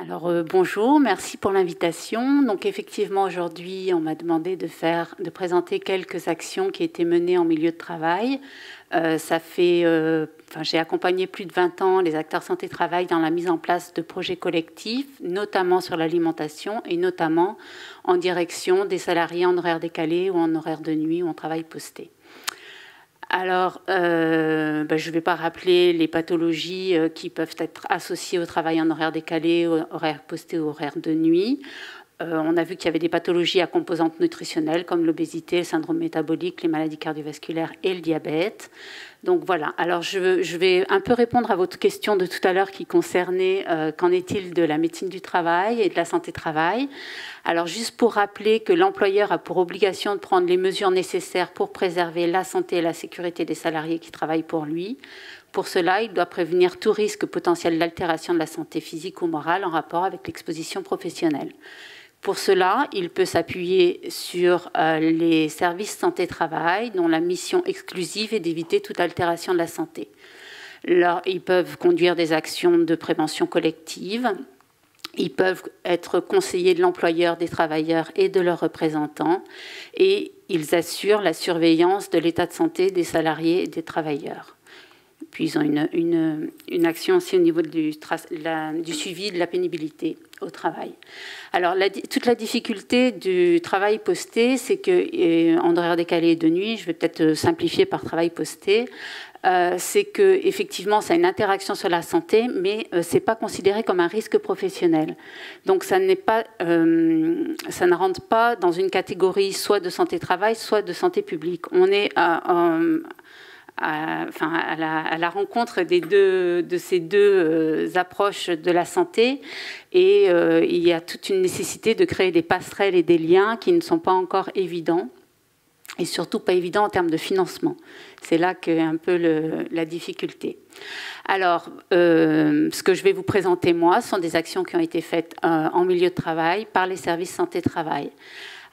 Bonjour, merci pour l'invitation. Donc effectivement aujourd'hui on m'a demandé de présenter quelques actions qui étaient menées en milieu de travail. J'ai accompagné plus de 20 ans les acteurs santé-travail dans la mise en place de projets collectifs, notamment sur l'alimentation et notamment en direction des salariés en horaire décalé ou en horaire de nuit ou en travail posté. Je ne vais pas rappeler les pathologies qui peuvent être associées au travail en horaire décalé, au horaire posté ou horaire de nuit. On a vu qu'il y avait des pathologies à composantes nutritionnelles comme l'obésité, le syndrome métabolique, les maladies cardiovasculaires et le diabète. Donc voilà, alors je vais un peu répondre à votre question de tout à l'heure qui concernait qu'en est-il de la médecine du travail et de la santé-travail. Alors juste pour rappeler que l'employeur a pour obligation de prendre les mesures nécessaires pour préserver la santé et la sécurité des salariés qui travaillent pour lui. Pour cela, il doit prévenir tout risque potentiel d'altération de la santé physique ou morale en rapport avec l'exposition professionnelle. Pour cela, il peut s'appuyer sur les services santé-travail dont la mission exclusive est d'éviter toute altération de la santé. Ils peuvent conduire des actions de prévention collective. Ils peuvent être conseillers de l'employeur, des travailleurs et de leurs représentants. Et ils assurent la surveillance de l'état de santé des salariés et des travailleurs. Puis ils ont une action aussi au niveau du suivi de la pénibilité au travail. Alors toute la difficulté du travail posté, c'est qu'en horaire décalé et de nuit, je vais peut-être simplifier par travail posté, c'est qu'effectivement, ça a une interaction sur la santé, mais ce n'est pas considéré comme un risque professionnel. Donc ça ne rentre pas dans une catégorie soit de santé-travail, soit de santé publique. On est à la rencontre de ces deux approches de la santé, et il y a toute une nécessité de créer des passerelles et des liens qui ne sont pas encore évidents, et surtout pas évidents en termes de financement. C'est là qu'est un peu la difficulté. Alors, ce que je vais vous présenter, moi, sont des actions qui ont été faites en milieu de travail par les services santé-travail.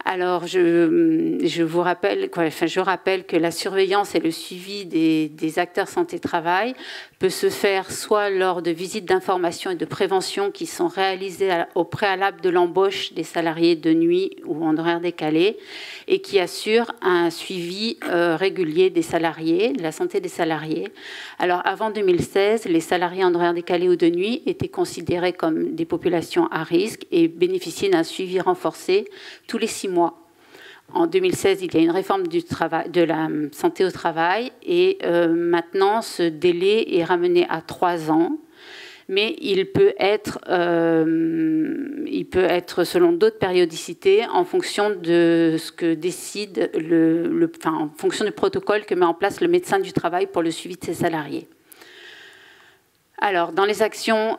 Alors, je rappelle que la surveillance et le suivi des acteurs santé-travail peut se faire soit lors de visites d'information et de prévention qui sont réalisées au préalable de l'embauche des salariés de nuit ou en horaire décalé et qui assurent un suivi régulier des salariés, de la santé des salariés. Alors, avant 2016, les salariés en horaire décalé ou de nuit étaient considérés comme des populations à risque et bénéficiaient d'un suivi renforcé tous les 6 mois. En 2016, il y a une réforme de la santé au travail et maintenant, ce délai est ramené à 3 ans. Mais il peut être selon d'autres périodicités en fonction de ce que décide en fonction du protocole que met en place le médecin du travail pour le suivi de ses salariés. Alors, dans les actions...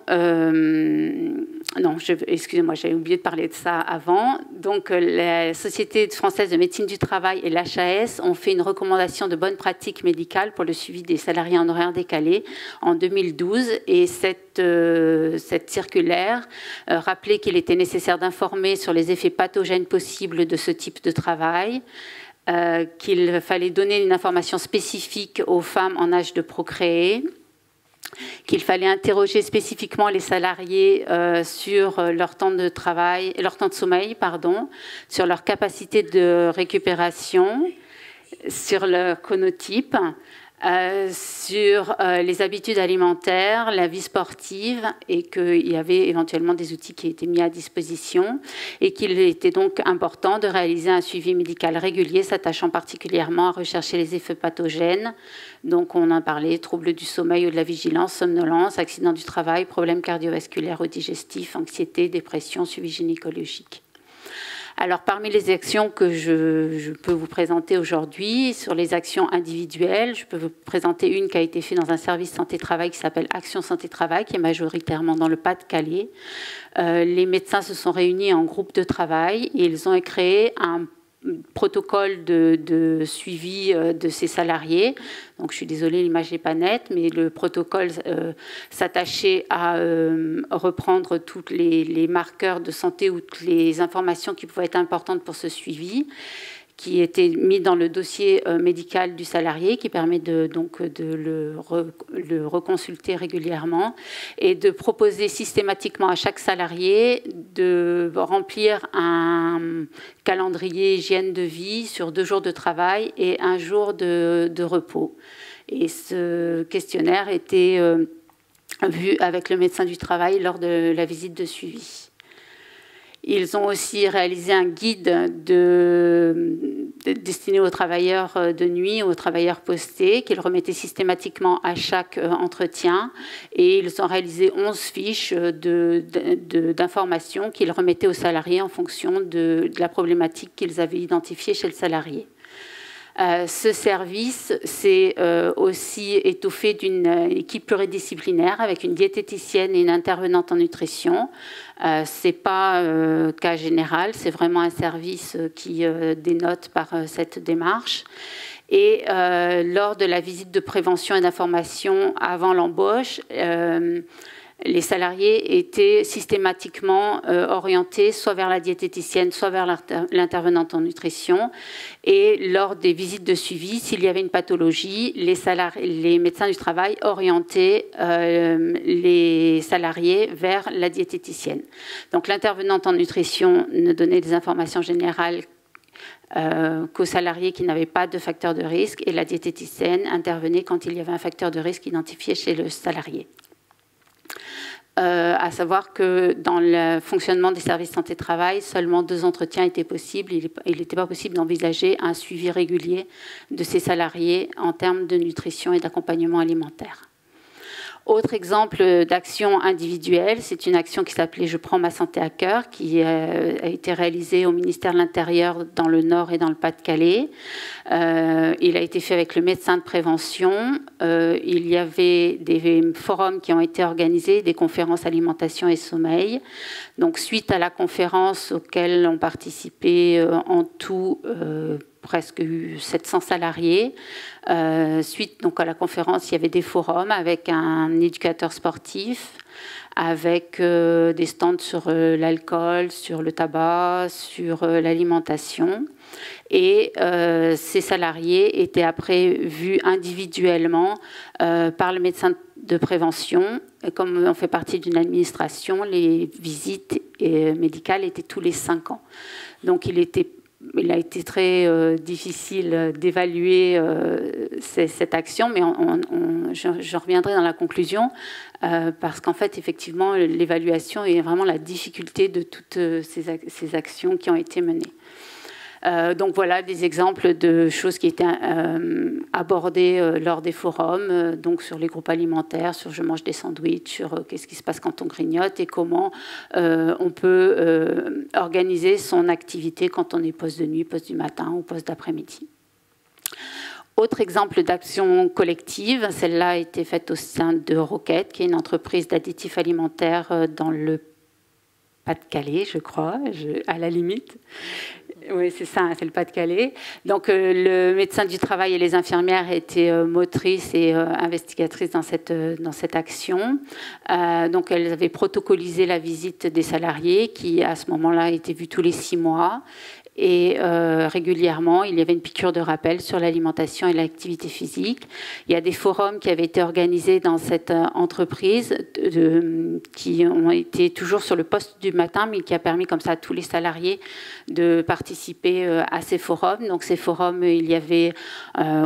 excusez-moi, j'avais oublié de parler de ça avant. Donc, la Société française de médecine du travail et l'HAS ont fait une recommandation de bonne pratique médicale pour le suivi des salariés en horaire décalé en 2012. Et cette circulaire rappelait qu'il était nécessaire d'informer sur les effets pathogènes possibles de ce type de travail, qu'il fallait donner une information spécifique aux femmes en âge de procréer, qu'il fallait interroger spécifiquement les salariés sur leur temps de travail, leur temps de sommeil, sur leur capacité de récupération, sur leur chronotype, sur les habitudes alimentaires, la vie sportive, et qu'il y avait éventuellement des outils qui étaient mis à disposition et qu'il était donc important de réaliser un suivi médical régulier s'attachant particulièrement à rechercher les effets pathogènes. Donc on en parlait, troubles du sommeil ou de la vigilance, somnolence, accidents du travail, problèmes cardiovasculaires ou digestifs, anxiété, dépression, suivi gynécologique. Alors, parmi les actions que je peux vous présenter aujourd'hui, sur les actions individuelles, je peux vous présenter une qui a été faite dans un service santé-travail qui s'appelle Action Santé-Travail, qui est majoritairement dans le Pas-de-Calais. Les médecins se sont réunis en groupe de travail et ils ont créé un protocole de suivi de ces salariés. Donc, je suis désolée, l'image n'est pas nette, mais le protocole s'attachait à reprendre tous les marqueurs de santé ou toutes les informations qui pouvaient être importantes pour ce suivi, qui était mis dans le dossier médical du salarié, qui permet de le reconsulter régulièrement et de proposer systématiquement à chaque salarié de remplir un calendrier hygiène de vie sur 2 jours de travail et 1 jour de repos. Et ce questionnaire était vu avec le médecin du travail lors de la visite de suivi. Ils ont aussi réalisé un guide destiné aux travailleurs de nuit, aux travailleurs postés, qu'ils remettaient systématiquement à chaque entretien. Et ils ont réalisé 11 fiches d'informations qu'ils remettaient aux salariés en fonction de la problématique qu'ils avaient identifiée chez le salarié. Ce service s'est aussi étoffé d'une équipe pluridisciplinaire avec une diététicienne et une intervenante en nutrition. Ce n'est pas cas général, c'est vraiment un service qui dénote par cette démarche. Et lors de la visite de prévention et d'information avant l'embauche, les salariés étaient systématiquement orientés soit vers la diététicienne, soit vers l'intervenante en nutrition. Et lors des visites de suivi, s'il y avait une pathologie, les médecins du travail orientaient les salariés vers la diététicienne. Donc l'intervenante en nutrition ne donnait des informations générales qu'aux salariés qui n'avaient pas de facteur de risque, et la diététicienne intervenait quand il y avait un facteur de risque identifié chez le salarié. À savoir que dans le fonctionnement des services santé-travail, seulement 2 entretiens étaient possibles. Il n'était pas possible d'envisager un suivi régulier de ces salariés en termes de nutrition et d'accompagnement alimentaire. Autre exemple d'action individuelle, c'est une action qui s'appelait « Je prends ma santé à cœur » qui a été réalisée au ministère de l'Intérieur dans le Nord et dans le Pas-de-Calais. Il a été fait avec le médecin de prévention. Il y avait des forums qui ont été organisés, des conférences alimentation et sommeil. Donc, suite à la conférence auquel ont participé en tout presque 700 salariés. Suite donc à la conférence, il y avait des forums avec un éducateur sportif, avec des stands sur l'alcool, sur le tabac, sur l'alimentation. Et ces salariés étaient après vus individuellement par le médecin de prévention. Et comme on fait partie d'une administration, les visites médicales étaient tous les 5 ans. Donc il a été très difficile d'évaluer cette action, mais je reviendrai dans la conclusion, parce qu'en fait, effectivement, l'évaluation est vraiment la difficulté de toutes ces actions qui ont été menées. Donc voilà des exemples de choses qui étaient abordées lors des forums, donc sur les groupes alimentaires, sur je mange des sandwichs, sur qu'est-ce qui se passe quand on grignote et comment on peut organiser son activité quand on est poste de nuit, poste du matin ou poste d'après-midi. Autre exemple d'action collective, celle-là a été faite au sein de Roquette, qui est une entreprise d'additifs alimentaires dans le Pas-de-Calais, je crois, à la limite. Oui, c'est ça, c'est le Pas-de-Calais. Donc, le médecin du travail et les infirmières étaient motrices et investigatrices dans cette action. Donc, elles avaient protocolisé la visite des salariés qui, à ce moment-là, étaient vus tous les 6 mois. Et régulièrement, il y avait une piqûre de rappel sur l'alimentation et l'activité physique. Il y a des forums qui avaient été organisés dans cette entreprise qui ont été toujours sur le poste du matin, mais qui a permis comme ça à tous les salariés de participer à ces forums. Donc ces forums, il y avait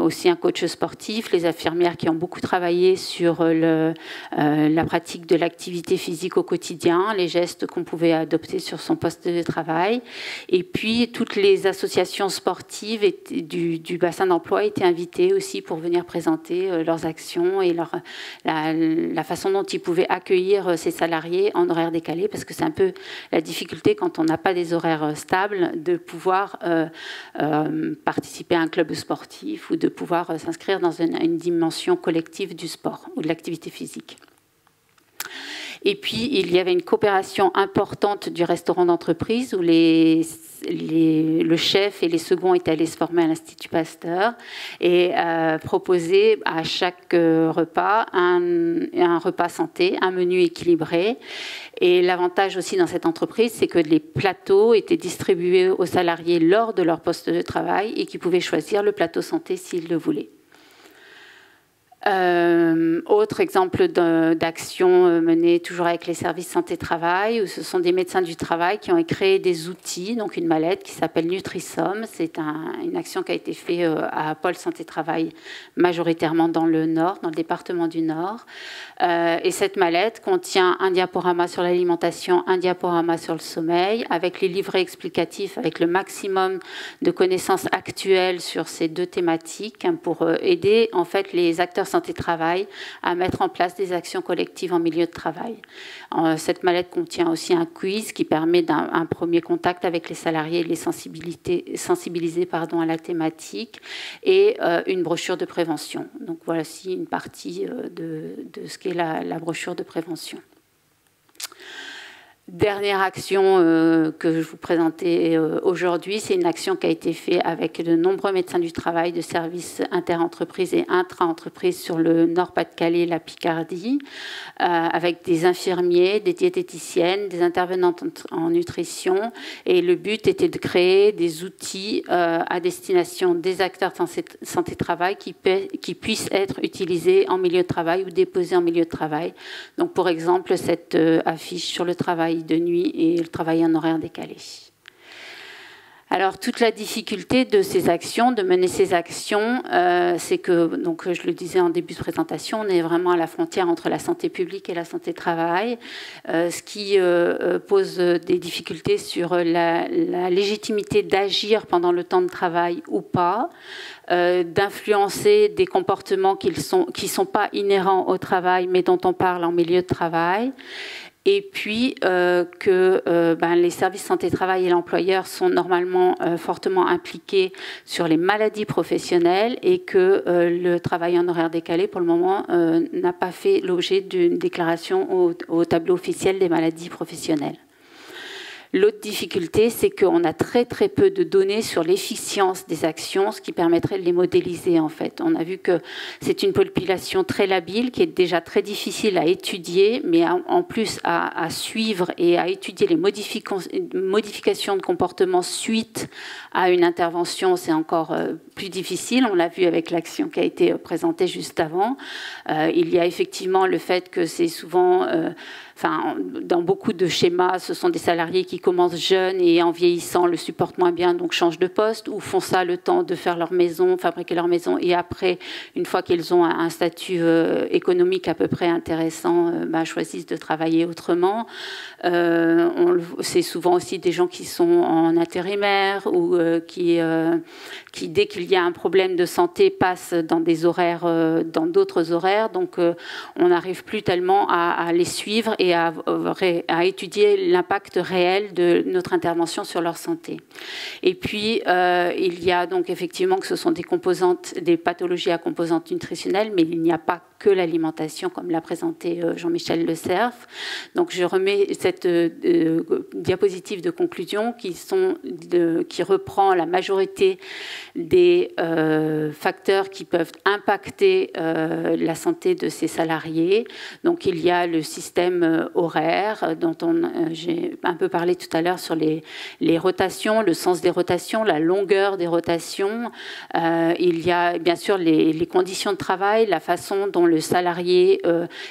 aussi un coach sportif, les infirmières qui ont beaucoup travaillé sur la pratique de l'activité physique au quotidien, les gestes qu'on pouvait adopter sur son poste de travail. Et puis, toutes les associations sportives du bassin d'emploi étaient invitées aussi pour venir présenter leurs actions et la façon dont ils pouvaient accueillir ces salariés en horaire décalé, parce que c'est un peu la difficulté quand on n'a pas des horaires stables de pouvoir participer à un club sportif ou de pouvoir s'inscrire dans une dimension collective du sport ou de l'activité physique. Et puis, il y avait une coopération importante du restaurant d'entreprise où le chef et les seconds étaient allés se former à l'Institut Pasteur et proposaient à chaque repas un repas santé, un menu équilibré. Et l'avantage aussi dans cette entreprise, c'est que les plateaux étaient distribués aux salariés lors de leur poste de travail et qu'ils pouvaient choisir le plateau santé s'ils le voulaient. Autre exemple d'action menée toujours avec les services santé-travail, où ce sont des médecins du travail qui ont créé des outils, donc une mallette qui s'appelle Nutrisomme. C'est une action qui a été faite à Pôle Santé-Travail, majoritairement dans le Nord, dans le département du Nord. Et cette mallette contient un diaporama sur l'alimentation, un diaporama sur le sommeil, avec les livrets explicatifs, avec le maximum de connaissances actuelles sur ces deux thématiques, pour aider en fait les acteurs santé-travail à mettre en place des actions collectives en milieu de travail. Cette mallette contient aussi un quiz qui permet un premier contact avec les salariés et les sensibiliser à la thématique, et une brochure de prévention. Donc voici une partie de ce qu'est la brochure de prévention. Dernière action que je vous présentais aujourd'hui, c'est une action qui a été faite avec de nombreux médecins du travail de services inter-entreprises et intra-entreprises sur le Nord-Pas-de-Calais et la Picardie, avec des infirmiers, des diététiciennes, des intervenantes en nutrition. Et le but était de créer des outils à destination des acteurs de santé-travail qui puissent être utilisés en milieu de travail ou déposés en milieu de travail. Donc, pour exemple, cette affiche sur le travail de nuit et le travail en horaire décalé. Alors, toute la difficulté de ces actions, de mener ces actions, c'est que, donc, je le disais en début de présentation, on est vraiment à la frontière entre la santé publique et la santé travail, ce qui pose des difficultés sur la légitimité d'agir pendant le temps de travail ou pas, d'influencer des comportements qui sont pas inhérents au travail, mais dont on parle en milieu de travail. Et puis les services santé-travail et l'employeur sont normalement fortement impliqués sur les maladies professionnelles, et que le travail en horaire décalé, pour le moment, n'a pas fait l'objet d'une déclaration au tableau officiel des maladies professionnelles. L'autre difficulté, c'est qu'on a très très peu de données sur l'efficience des actions, ce qui permettrait de les modéliser en fait. On a vu que c'est une population très labile, qui est déjà très difficile à étudier, mais en plus à suivre et à étudier les modifications de comportement suite à une intervention, c'est encore plus difficile. On l'a vu avec l'action qui a été présentée juste avant. Il y a effectivement le fait que c'est souvent... dans beaucoup de schémas, ce sont des salariés qui commencent jeunes et en vieillissant le supportent moins bien, donc changent de poste, ou font ça le temps de faire leur maison, fabriquer leur maison, et après, une fois qu'ils ont un statut économique à peu près intéressant, choisissent de travailler autrement. C'est souvent aussi des gens qui sont en intérimaire ou qui, dès qu'il y a un problème de santé, passent dans des horaires, dans d'autres horaires. Donc, on n'arrive plus tellement à les suivre et à étudier l'impact réel de notre intervention sur leur santé. Et puis, il y a donc effectivement que ce sont des pathologies à composantes nutritionnelles, mais il n'y a pas que l'alimentation, comme l'a présenté Jean-Michel Le Cerf. Donc, je remets cette diapositive de conclusion qui reprend la majorité des facteurs qui peuvent impacter la santé de ces salariés. Donc, il y a le système horaire, dont j'ai un peu parlé tout à l'heure sur les rotations, le sens des rotations, la longueur des rotations. Il y a bien sûr les conditions de travail, la façon dont le salarié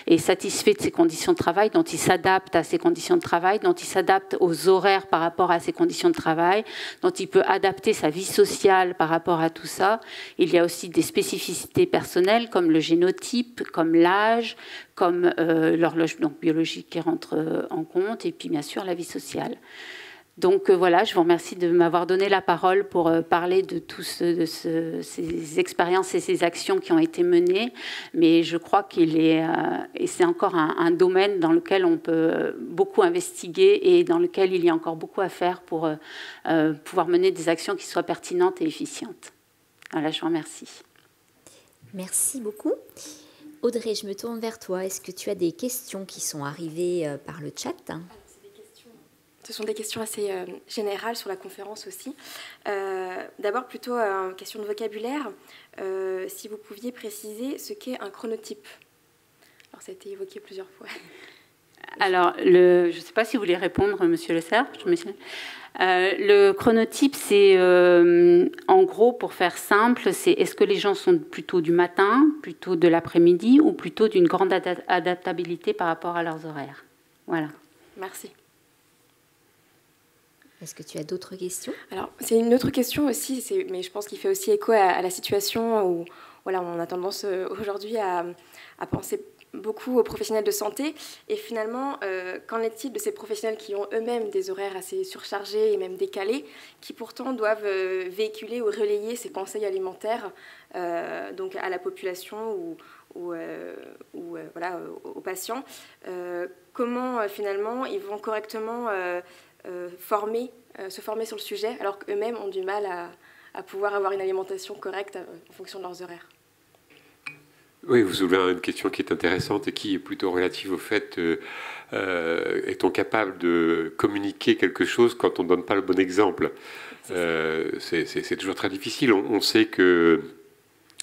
est satisfait de ses conditions de travail, dont il s'adapte à ses conditions de travail, dont il s'adapte aux horaires par rapport à ses conditions de travail, dont il peut adapter sa vie sociale par rapport à tout ça. Il y a aussi des spécificités personnelles comme le génotype, comme l'âge, comme l'horloge biologique qui rentre en compte, et puis bien sûr la vie sociale. Donc voilà, je vous remercie de m'avoir donné la parole pour parler de ces expériences et ces actions qui ont été menées. Mais je crois et c'est encore un domaine dans lequel on peut beaucoup investiguer et dans lequel il y a encore beaucoup à faire pour pouvoir mener des actions qui soient pertinentes et efficientes. Voilà, je vous remercie. Merci beaucoup. Audrey, je me tourne vers toi. Est-ce que tu as des questions qui sont arrivées par le chat? Ce sont des questions assez générales sur la conférence aussi. D'abord, plutôt une question de vocabulaire. Si vous pouviez préciser ce qu'est un chronotype. Alors, ça a été évoqué plusieurs fois. Alors, je ne sais pas si vous voulez répondre, Monsieur Le Cerf. Le chronotype, c'est, en gros, pour faire simple, c'est est-ce que les gens sont plutôt du matin, plutôt de l'après-midi ou plutôt d'une grande adaptabilité par rapport à leurs horaires. Voilà. Merci. Est-ce que tu as d'autres questions? Alors, c'est une autre question aussi, mais je pense qu'il fait aussi écho à la situation où voilà, on a tendance aujourd'hui à penser beaucoup aux professionnels de santé. Et finalement, qu'en est-il de ces professionnels qui ont eux-mêmes des horaires assez surchargés et même décalés, qui pourtant doivent véhiculer ou relayer ces conseils alimentaires donc à la population ou voilà, aux patients. Comment finalement ils vont correctement se former sur le sujet, alors qu'eux-mêmes ont du mal à pouvoir avoir une alimentation correcte en fonction de leurs horaires. Oui, vous soulevez une question qui est intéressante et qui est plutôt relative au fait est-on capable de communiquer quelque chose quand on ne donne pas le bon exemple? C'est toujours très difficile. On sait que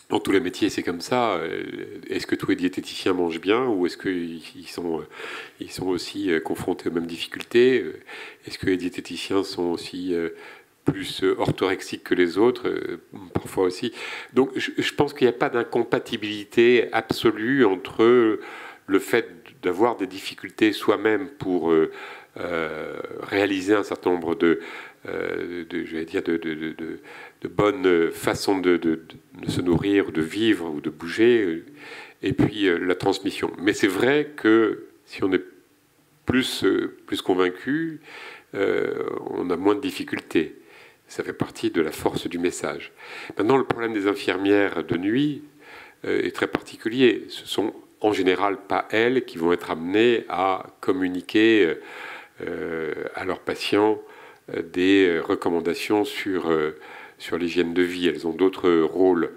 dans tous les métiers, c'est comme ça. Est-ce que tous les diététiciens mangent bien ou est-ce qu'ils sont aussi confrontés aux mêmes difficultés? Est-ce que les diététiciens sont aussi plus orthorexiques que les autres? Parfois aussi. Donc je pense qu'il n'y a pas d'incompatibilité absolue entre le fait d'avoir des difficultés soi-même pour réaliser un certain nombre de bonnes façons de se nourrir, de vivre ou de bouger, et puis la transmission. Mais c'est vrai que si on est plus convaincu, on a moins de difficultés. Ça fait partie de la force du message. Maintenant, le problème des infirmières de nuit est très particulier. Ce sont en général pas elles qui vont être amenées à communiquer à leurs patients des recommandations sur l'hygiène de vie. Elles ont d'autres rôles.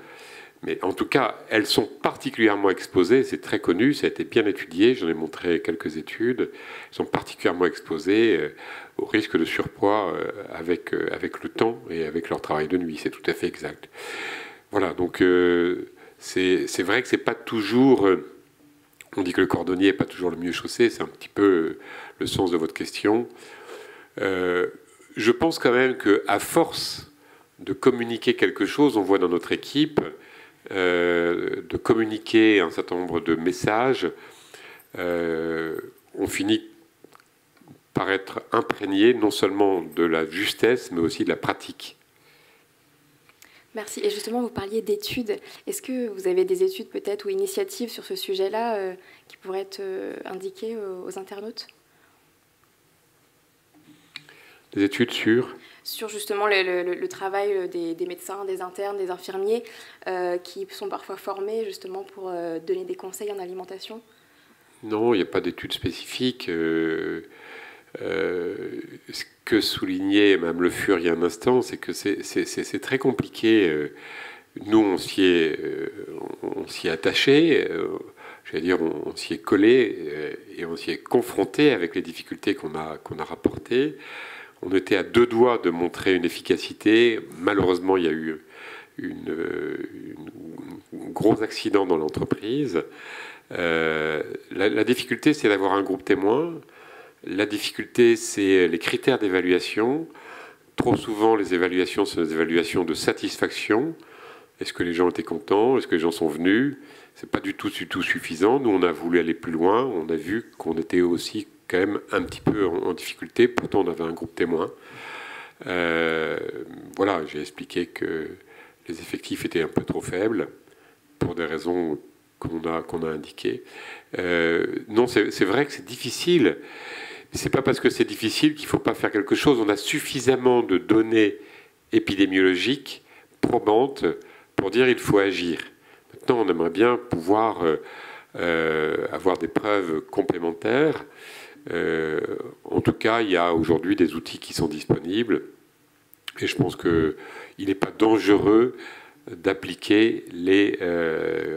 Mais en tout cas, elles sont particulièrement exposées, c'est très connu, ça a été bien étudié, j'en ai montré quelques études, elles sont particulièrement exposées au risque de surpoids avec le temps et avec leur travail de nuit, c'est tout à fait exact. Voilà, donc c'est vrai que c'est pas toujours... on dit que le cordonnier n'est pas toujours le mieux chaussé, c'est un petit peu le sens de votre question. Je pense quand même qu'à force de communiquer quelque chose, on voit dans notre équipe, de communiquer un certain nombre de messages, on finit par être imprégné non seulement de la justesse, mais aussi de la pratique. Merci. Et justement, vous parliez d'études. Est-ce que vous avez des études peut-être ou initiatives sur ce sujet-là qui pourraient être indiquées aux internautes? Des études sur justement le travail des médecins, des internes, des infirmiers qui sont parfois formés justement pour donner des conseils en alimentation? Non, il n'y a pas d'études spécifiques. Ce que soulignait Mme Le Fur il y a un instant, c'est que c'est très compliqué. Nous, on s'y est attaché, j'allais dire, on s'y est collé et on s'y est confronté avec les difficultés qu'on a rapportées. On était à deux doigts de montrer une efficacité. Malheureusement, il y a eu un gros accident dans l'entreprise. La difficulté, c'est d'avoir un groupe témoin. La difficulté, c'est les critères d'évaluation. Trop souvent, les évaluations sont des évaluations de satisfaction. Est-ce que les gens étaient contents? Est-ce que les gens sont venus? C'est pas du tout suffisant. Nous, on a voulu aller plus loin. On a vu qu'on était aussi quand même un petit peu en difficulté. Pourtant, on avait un groupe témoin. Voilà, j'ai expliqué que les effectifs étaient un peu trop faibles pour des raisons qu'on a indiquées. Non, c'est vrai que c'est difficile. C'est pas parce que c'est difficile qu'il ne faut pas faire quelque chose. On a suffisamment de données épidémiologiques probantes pour dire qu'il faut agir. Maintenant, on aimerait bien pouvoir avoir des preuves complémentaires. En tout cas, il y a aujourd'hui des outils qui sont disponibles. Et je pense qu'il n'est pas dangereux d'appliquer les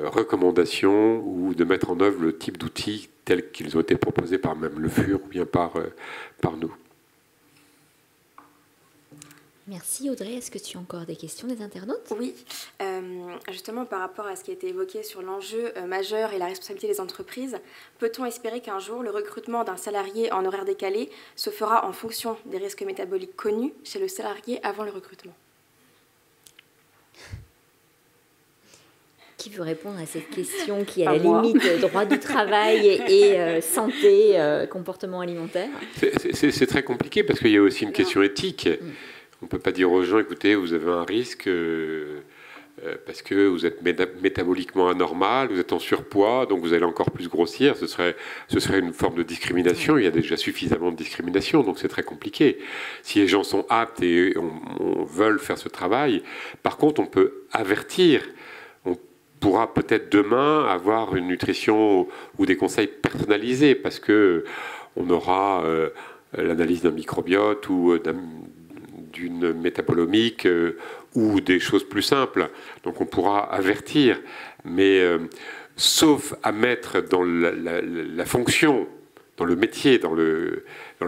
recommandations ou de mettre en œuvre le type d'outils tels qu'ils ont été proposés par même le FUR ou bien par nous. Merci Audrey. Est-ce que tu as encore des questions des internautes? Oui, justement par rapport à ce qui a été évoqué sur l'enjeu majeur et la responsabilité des entreprises, peut-on espérer qu'un jour le recrutement d'un salarié en horaire décalé se fera en fonction des risques métaboliques connus chez le salarié avant le recrutement? Qui veut répondre à cette question qui est à la limite droit du travail et santé, comportement alimentaire? C'est très compliqué parce qu'il y a aussi une question éthique. On ne peut pas dire aux gens, écoutez, vous avez un risque parce que vous êtes métaboliquement anormal, vous êtes en surpoids, donc vous allez encore plus grossir. Ce serait une forme de discrimination. Il y a déjà suffisamment de discrimination, donc c'est très compliqué. Si les gens sont aptes et on veut faire ce travail, par contre, on peut avertir. On pourra peut-être demain avoir une nutrition ou des conseils personnalisés parce que on aura l'analyse d'un microbiote ou d'une métabolomique ou des choses plus simples. Donc on pourra avertir, mais sauf à mettre dans la fonction, dans le métier, dans le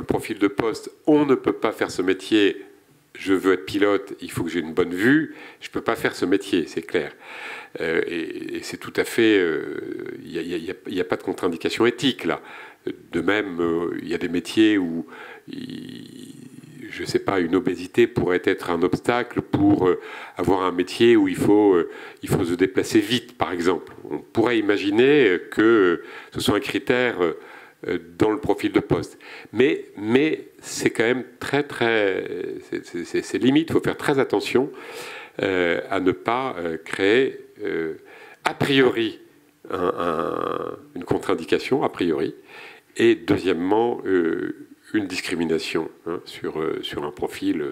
profil de poste, on ne peut pas faire ce métier, je veux être pilote, il faut que j'ai une bonne vue, je ne peux pas faire ce métier, c'est clair. Et c'est tout à fait... Il n'y a pas de contre-indication éthique, là. De même, il y a des métiers où... je ne sais pas, une obésité pourrait être un obstacle pour avoir un métier où il faut se déplacer vite, par exemple. On pourrait imaginer que ce soit un critère dans le profil de poste. Mais c'est quand même c'est limite, il faut faire très attention à ne pas créer a priori une contre-indication, a priori, et deuxièmement, une discrimination sur un profil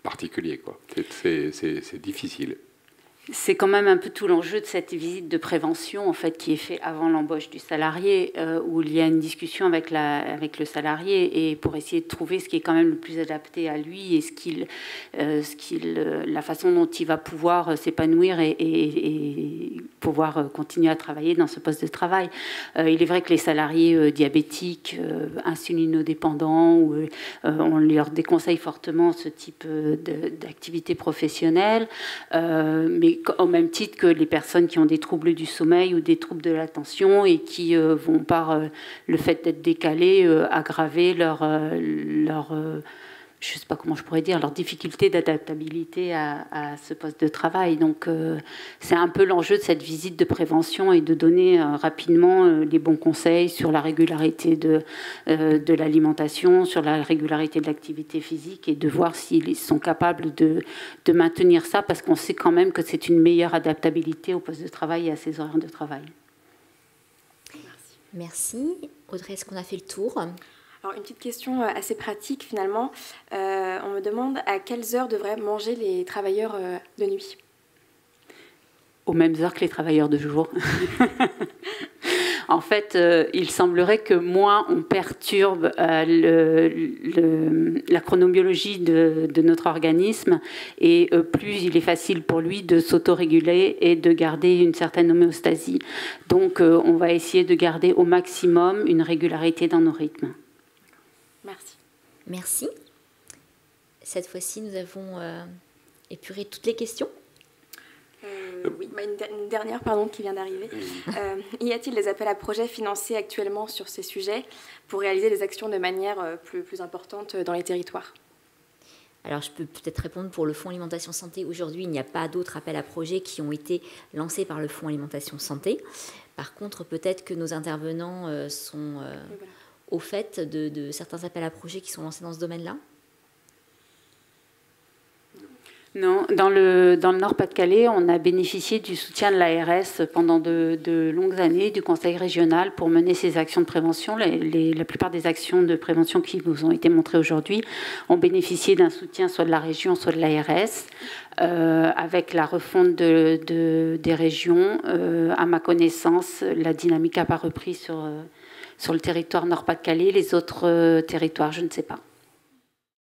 particulier, quoi. C'est difficile. C'est quand même un peu tout l'enjeu de cette visite de prévention en fait, qui est faite avant l'embauche du salarié, où il y a une discussion avec le salarié et pour essayer de trouver ce qui est quand même le plus adapté à lui et la façon dont il va pouvoir s'épanouir et pouvoir continuer à travailler dans ce poste de travail. Il est vrai que les salariés diabétiques, insulinodépendants, on leur déconseille fortement ce type d'activité professionnelle, mais au même titre que les personnes qui ont des troubles du sommeil ou des troubles de l'attention et qui vont, par le fait d'être décalés, aggraver leur je ne sais pas comment je pourrais dire, leur difficulté d'adaptabilité à ce poste de travail. Donc c'est un peu l'enjeu de cette visite de prévention et de donner rapidement les bons conseils sur la régularité de l'alimentation, sur la régularité de l'activité physique et de voir s'ils sont capables de maintenir ça parce qu'on sait quand même que c'est une meilleure adaptabilité au poste de travail et à ses horaires de travail. Merci. Audrey, est-ce qu'on a fait le tour ? Alors, une petite question assez pratique finalement. On me demande à quelles heures devraient manger les travailleurs de nuit? Aux mêmes heures que les travailleurs de jour. En fait, il semblerait que moins on perturbe la chronobiologie de notre organisme et plus il est facile pour lui de s'autoréguler et de garder une certaine homéostasie. Donc, on va essayer de garder au maximum une régularité dans nos rythmes. Merci. Merci. Cette fois-ci, nous avons épuré toutes les questions. Oui, une dernière qui vient d'arriver. Y a-t-il des appels à projets financés actuellement sur ces sujets pour réaliser des actions de manière plus importante dans les territoires? Alors, je peux peut-être répondre pour le Fonds Alimentation Santé. Aujourd'hui, il n'y a pas d'autres appels à projets qui ont été lancés par le Fonds Alimentation Santé. Par contre, peut-être que nos intervenants sont au fait de certains appels à projets qui sont lancés dans ce domaine-là. Non, dans le Nord-Pas-de-Calais, on a bénéficié du soutien de l'ARS pendant de longues années, du Conseil régional, pour mener ces actions de prévention. La plupart des actions de prévention qui nous ont été montrées aujourd'hui ont bénéficié d'un soutien soit de la région, soit de l'ARS. Avec la refonte des régions, à ma connaissance, la dynamique n'a pas repris sur le territoire Nord-Pas-de-Calais. Les autres territoires, je ne sais pas.